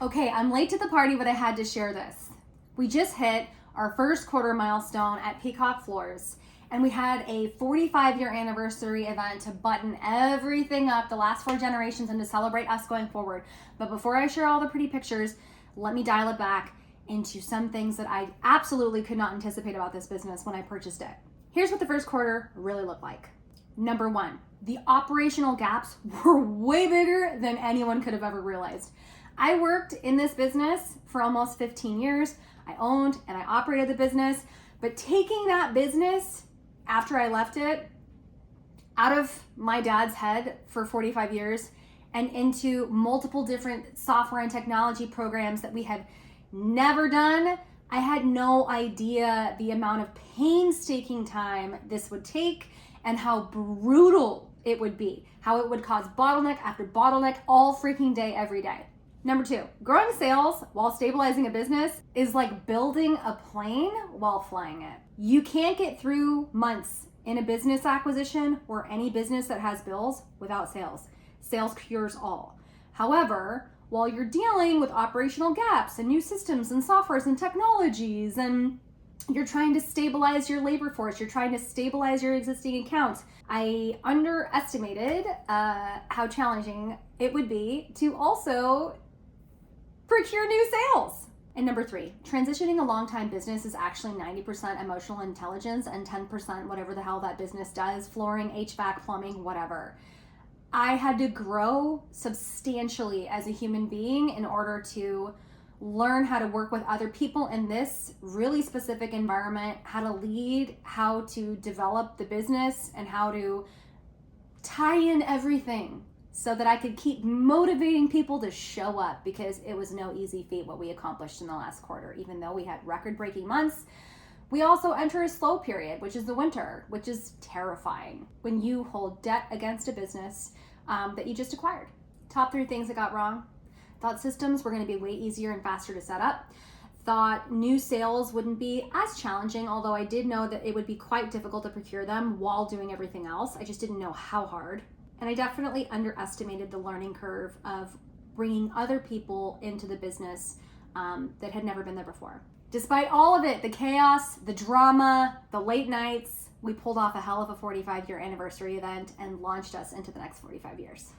Okay, I'm late to the party, but I had to share this. We just hit our first quarter milestone at Peacock Floors, and we had a 45-year anniversary event to button everything up, the last 4 generations, and to celebrate us going forward. But before I share all the pretty pictures, let me dial it back into some things that I absolutely could not anticipate about this business when I purchased it. Here's what the first quarter really looked like. Number 1, the operational gaps were way bigger than anyone could have ever realized. I worked in this business for almost 15 years. I owned and I operated the business, but taking that business after I left it out of my dad's head for 45 years and into multiple different software and technology programs that we had never done, I had no idea the amount of painstaking time this would take and how brutal it would be, how it would cause bottleneck after bottleneck all freaking day, every day. Number 2, growing sales while stabilizing a business is like building a plane while flying it. You can't get through months in a business acquisition or any business that has bills without sales. Sales cures all. However, while you're dealing with operational gaps and new systems and softwares and technologies, and you're trying to stabilize your labor force, you're trying to stabilize your existing accounts, I underestimated how challenging it would be to also procure new sales. And number 3, transitioning a long-time business is actually 90% emotional intelligence and 10% whatever the hell that business does, flooring, HVAC, plumbing, whatever. I had to grow substantially as a human being in order to learn how to work with other people in this really specific environment, how to lead, how to develop the business, and how to tie in everything so that I could keep motivating people to show up, because it was no easy feat what we accomplished in the last quarter. Even though we had record-breaking months, we also enter a slow period, which is the winter, which is terrifying when you hold debt against a business that you just acquired. Top 3 things that got wrong. Thought systems were going to be way easier and faster to set up. Thought new sales wouldn't be as challenging, although I did know that it would be quite difficult to procure them while doing everything else. I just didn't know how hard. And I definitely underestimated the learning curve of bringing other people into the business that had never been there before. Despite all of it, the chaos, the drama, the late nights, we pulled off a hell of a 45-year anniversary event and launched us into the next 45 years.